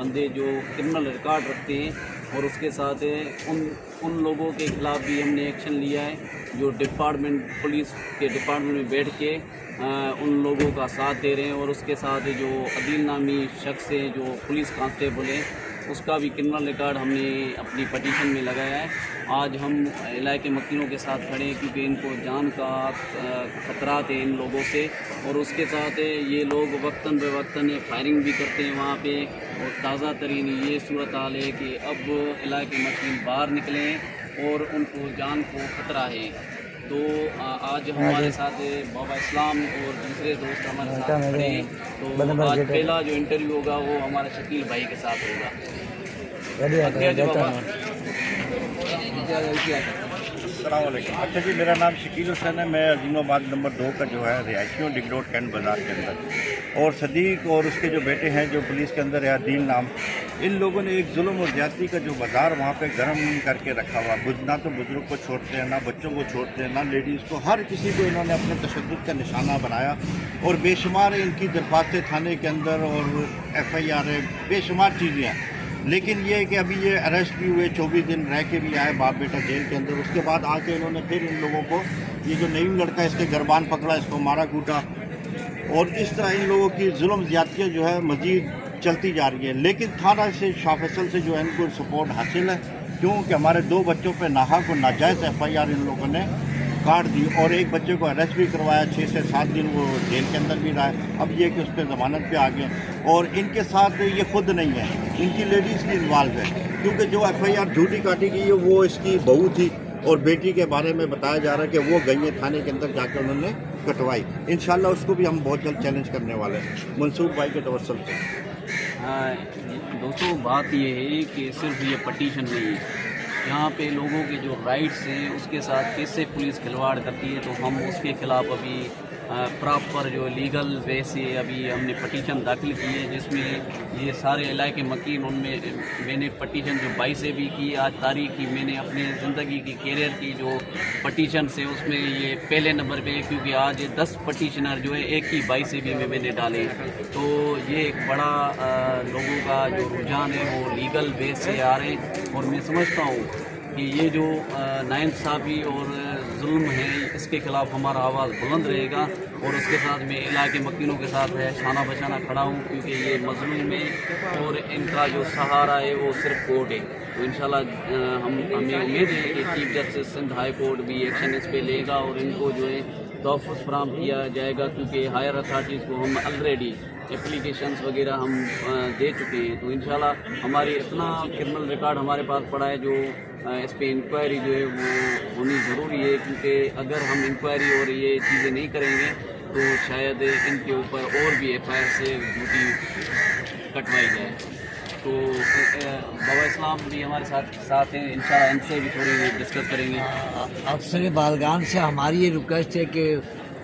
بندے جو criminal record رکھتے ہیں، اور اس کے ساتھ ان لوگوں کے خلاف بھی ہم نے ایکشن لیا ہے جو پولیس کے ڈپارٹمنٹ میں بیٹھ کے ان لوگوں کا ساتھ دے رہے ہیں، اور اس کے ساتھ جو عدیل نامی شخص ہے جو پولیس کانسٹیبل ہے، اس کا بھی کرمنل ریکارڈ ہم نے اپنی پٹیشن میں لگایا ہے۔ آج ہم علاقے مکینوں کے ساتھ کھڑے ہیں کیونکہ ان کو جان کا خطرات ہیں ان لوگوں سے، اور اس کے ساتھ یہ لوگ وقتاً بوقتاً فائرنگ بھی کرتے ہیں وہاں پہ، اور تازہ ترین یہ صورتحال ہے کہ اب علاقے مکین باہر نکلے ہیں اور ان کو جان کو خطرہ ہے۔ تو آج ہمارے ساتھ بابا اسلام اور دوسرے دوست ہمارے ساتھ کھڑے ہیں، تو آج پہلا جو انٹرویو ہوگا وہ ہمارے شکیل بھائی کے ساتھ ہوگا۔ السلام علیکم۔ اچھا جی، میرا نام شکیل حسین ہے، میں عظیم آباد نمبر 2 کا جو ہے رہائشی ہوں، ڈگ روڈ کینٹ بازار کے اندر، اور صدیق اور اس کے جو بیٹے ہیں جو پولیس کے اندر ہے عدیل نام، ان لوگوں نے ایک ظلم اور زیادتی کا جو بازار وہاں پہ گرم کر کے رکھا ہوا، نہ تو بزرگ کو چھوڑتے ہیں، نہ بچوں کو چھوڑتے ہیں، نہ لیڈیز کو، ہر کسی کو انہوں نے اپنے تشدد کا نشانہ بنایا، اور بے شمار ان کی درخواستیں تھانے کے اندر اور FIR ہے، بے شمار چیزیں ہیں۔ لیکن یہ ہے کہ ابھی یہ اریسٹ بھی ہوئے، 24 دن رہ کے بھی آئے باپ بیٹا جیل کے اندر، اس کے بعد آ کے انہوں نے پھر ان لوگوں کو، یہ جو نعیم لڑکا اس کے گربان پکڑا، اس کو مارا کوٹا، اور اس طرح ان لوگوں کی ظلم زیادتیاں جو ہے مزید چلتی جا رہی ہیں۔ لیکن تھانہ سے شاہ فیصل سے جو ہے ان کو سپورٹ حاصل ہے، کیونکہ ہمارے 2 بچوں پہ ناحق اور ناجائز FIR ان لوگوں نے کاٹ دی، اور ایک بچے کو اریسٹ بھی کروایا، 6 سے 7 دن وہ جیل کے اندر بھی رہا ہے۔ اب یہ کہ اس پہ ضمانت پہ آ گئے، اور ان کے ساتھ یہ خود نہیں ہے، ان کی لیڈیز بھی انوالو ہے، کیونکہ جو FIR جھوٹی کاٹی گئی ہے وہ اس کی بہو تھی، اور بیٹی کے بارے میں بتایا جا رہا ہے کہ وہ گئی ہیں تھانے کے اندر، جا کے انہوں نے کٹوائی۔ انشاءاللہ اس کو بھی ہم بہت جلد چیلنج کرنے والے ہیں منصور بھائی کے توسل سے۔ دوستوں، بات یہ ہے کہ صرف یہ پٹیشن نہیں ہے، یہاں پہ لوگوں کے جو رائٹس ہیں اس کے ساتھ کیسے پولیس کھلواڑ کرتی ہے، تو ہم اس کے خلاف ابھی پراپر جو لیگل وے سے ابھی ہم نے پٹیشن داخل کی ہے، جس میں یہ سارے علاقے مکین، ان میں نے پٹیشن جو 22 سے بھی کی، آج تاریخ کی میں نے اپنے زندگی کی کیریئر کی جو پٹیشن سے اس میں یہ پہلے نمبر پہ ہے، کیونکہ آج 10 پٹیشنر جو ہے ایک ہی 22 سے بھی میں نے ڈالے، تو یہ ایک بڑا لوگوں کا جو رجحان ہے وہ لیگل وے سے آ رہے ہیں، اور میں سمجھتا ہوں کہ یہ جو ناانصافی اور ظلم ہے اس کے خلاف ہمارا آواز بلند رہے گا، اور اس کے ساتھ میں علاقے مکینوں کے ساتھ شانہ بشانہ کھڑا ہوں، کیونکہ یہ مظلوم ہے اور ان کا جو سہارا ہے وہ صرف کورٹ ہے۔ تو انشاءاللہ ہمیں امید ہے کہ chief justice Sindh high court بھی ایکشن اس پہ لے گا، اور ان کو جو ہے تحفظ فراہم کیا جائے گا، کیونکہ ہائر اتھارٹیز کو ہم آلریڈی اپلیکیشنز وغیرہ ہم دے چکے ہیں۔ تو انشاءاللہ ہماری اتنا کرمنل ریکارڈ ہمارے پاس پڑا ہے جو اس پہ انکوائری جو ہے وہ ہونی ضروری ہے، کیونکہ اگر ہم انکوائری اور یہ چیزیں نہیں کریں گے تو شاید ان کے اوپر اور بھی FIR سے ڈیوٹی کٹوائی جائے۔ تو بابا اسلام بھی ہمارے ساتھ ہیں، انشاءاللہ ان سے بھی تھوڑی ڈسکس کریں گے۔ افسر بارگاہ سے ہماری یہ ریکویسٹ ہے کہ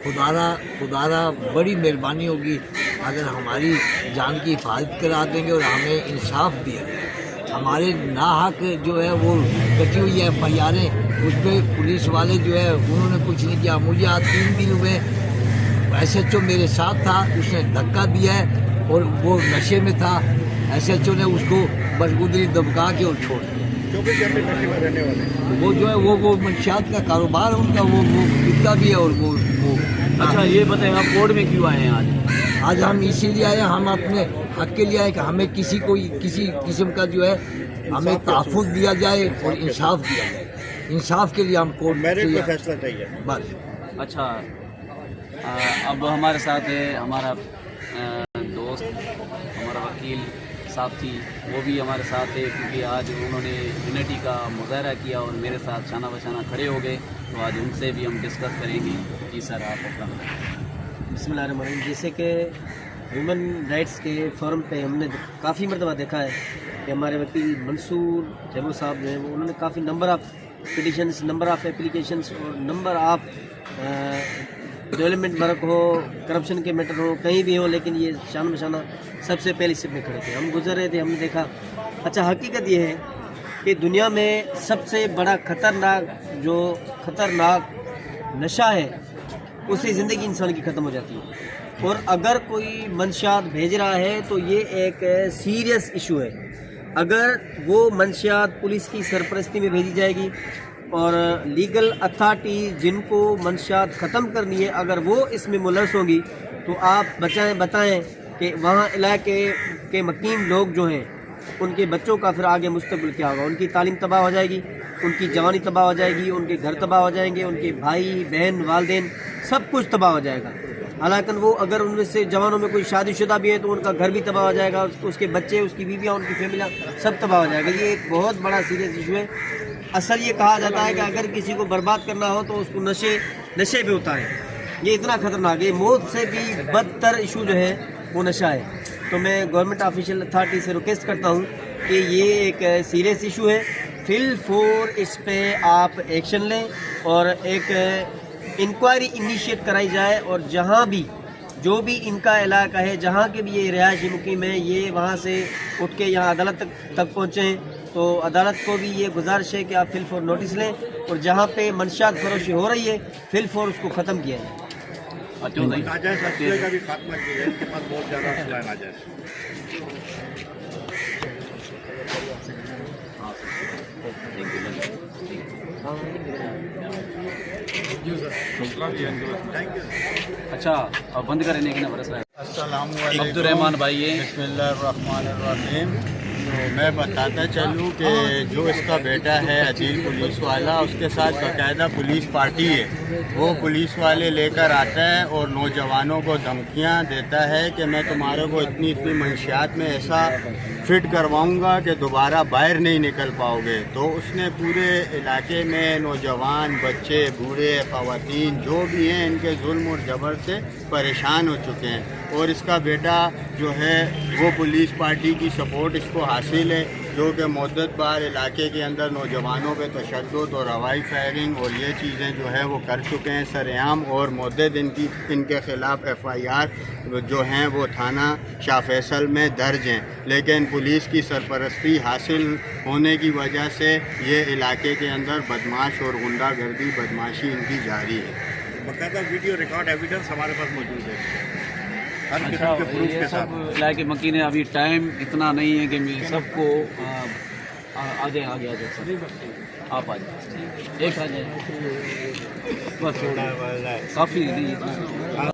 خدا بڑی مہربانی ہوگی اگر ہماری جان کی حفاظت کرا دیں گے اور ہمیں انصاف دیا جائے۔ ہمارے ناحق جو ہے وہ کٹی ہوئی ہے FIR، اس پہ پولیس والے جو ہے انہوں نے کچھ نہیں کیا۔ مجھے آج 3 دن ہوئے، SHO میرے ساتھ تھا، اس نے دھکا دیا ہے اور وہ نشے میں تھا، SHO نے اس کو بس ادھر دبکا کے اور چھوڑ دیا۔ وہ جو ہے وہ منشیات کا کاروبار ہے ان کا، وہ بکتا بھی ہے، اور وہ اچھا یہ بتائیں آپ کورٹ میں کیوں آئے ہیں آج ہم اسی لیے آئے ہیں، ہم اپنے حق کے لیے آئے کہ ہمیں کسی قسم کا جو ہے ہمیں تحفظ دیا جائے اور انصاف دیا جائے۔ انصاف کے لیے ہم کورٹ میں فیصلہ چاہیے بس۔ اچھا، اب ہمارے ساتھ ہے ہمارا دوست، ہمارا وکیل ساتھی، وہ بھی ہمارے ساتھ ہے، کیونکہ آج انہوں نے یونٹی کا مظاہرہ کیا اور میرے ساتھ شانہ بشانہ کھڑے ہو گئے، تو آج ان سے بھی ہم ڈسکس کریں گے۔ جی سر، آپ اپنا بسم اللہ الرحمن الرحیم۔ جیسے کہ ہیومن رائٹس کے فورم پہ ہم نے کافی مرتبہ دیکھا ہے کہ ہمارے وکیل منصور جبو صاحب جو ہیں وہ انہوں نے کافی number of petitions, number of applications اور نمبر آف ڈیولپمنٹ ورک ہو، کرپشن کے میٹر ہو، کہیں بھی ہو، لیکن یہ شان بشانہ سب سے پہلی سٹیپ میں کھڑے تھے۔ ہم گزر رہے تھے، ہم نے دیکھا۔ اچھا، حقیقت یہ ہے کہ دنیا میں سب سے بڑا خطرناک نشہ ہے، اس سے زندگی انسان کی ختم ہو جاتی ہے۔ اور اگر کوئی منشیات بھیج رہا ہے تو یہ ایک سیریس ایشو ہے. اگر وہ منشیات پولیس کی سرپرستی میں بھیجی جائے گی اور لیگل اتھارٹی جن کو منشیات ختم کرنی ہے اگر وہ اس میں ملوث ہوں گی تو آپ بتائیں کہ وہاں علاقے کے مقیم لوگ جو ہیں ان کے بچوں کا پھر آگے مستقبل کیا ہوگا. ان کی تعلیم تباہ ہو جائے گی, ان کی جوانی تباہ ہو جائے گی, ان کے گھر تباہ ہو جائیں گے, ان کے بھائی بہن والدین سب کچھ تباہ ہو جائے گا. حالانکہ وہ اگر ان میں سے جوانوں میں کوئی شادی شدہ بھی ہے تو ان کا گھر بھی تباہ ہو جائے گا, اس کے بچے, اس کی بیویاں, ان کی فیملیاں سب تباہ ہو جائے گا. یہ ایک بہت بڑا سیریس ایشو ہے. اصل یہ کہا جاتا ہے کہ اگر کسی کو برباد کرنا ہو تو اس کو نشے پہ ہوتا ہے. یہ اتنا خطرناک ہے, موت سے بھی بدتر ایشو جو ہے وہ نشہ ہے. تو میں گورنمنٹ آفیشیل اتھارٹی سے ریکویسٹ کرتا ہوں کہ یہ ایک سیریس ایشو ہے. فل فور اس پہ آپ ایکشن لیں اور ایک انکوائری انیشیٹ کرائی جائے, اور جہاں بھی جو بھی ان کا علاقہ ہے, جہاں کے بھی یہ رہائشی مقیم ہے, یہ وہاں سے اٹھ کے یہاں عدالت تک پہنچیں. تو عدالت کو بھی یہ گزارش ہے کہ آپ فل فور نوٹس لیں اور جہاں پہ منشیات فروشی ہو رہی ہے فل فور اس کو ختم کیا جائے. ناجائز اسلحے کا بھی خاتمہ کیا جائے. ان کے پاس بہت زیادہ اسلحہ ہے ناجائز. اچھا اب بند کریں کہ نہ برس رہا ہے. السلام علیکم. عبدالرحمان بھائی, بسم اللہ الرحمن الرحیم. تو میں بتاتا چلوں کہ جو اس کا بیٹا ہے عدیل پولیس والا, اس کے ساتھ باقاعدہ پولیس پارٹی ہے. وہ پولیس والے لے کر آتا ہے اور نوجوانوں کو دھمکیاں دیتا ہے کہ میں تمہارے کو اتنی منشیات میں ایسا فٹ کرواؤں گا کہ دوبارہ باہر نہیں نکل پاؤ گے. تو اس نے پورے علاقے میں نوجوان, بچے, بوڑھے, خواتین جو بھی ہیں ان کے ظلم اور جبر سے پریشان ہو چکے ہیں. اور اس کا بیٹا جو ہے وہ پولیس پارٹی کی سپورٹ اس کو حاصل ہے, جو کہ مدت بار علاقے کے اندر نوجوانوں پہ تشدد اور ہوائی فائرنگ اور یہ چیزیں جو ہے وہ کر چکے ہیں سرعام. اور مدت ان کے خلاف FIR جو ہیں وہ تھانہ شاہ فیصل میں درج ہیں. لیکن پولیس کی سرپرستی حاصل ہونے کی وجہ سے یہ علاقے کے اندر بدماش اور غنڈہ گردی بدماشی ان کی جاری ہے. باقاعدہ ویڈیو ریکارڈ ایویڈنس ہمارے پاس موجود ہے ہر قسم اچھا کے پروف یہ کے ساتھ. سب علاقے مکین ہے, ابھی ٹائم اتنا نہیں ہے کہ میں سب کو آگے سر آپ آ جائیں, ایک آ جائیں بس کافی نہیں اتنا.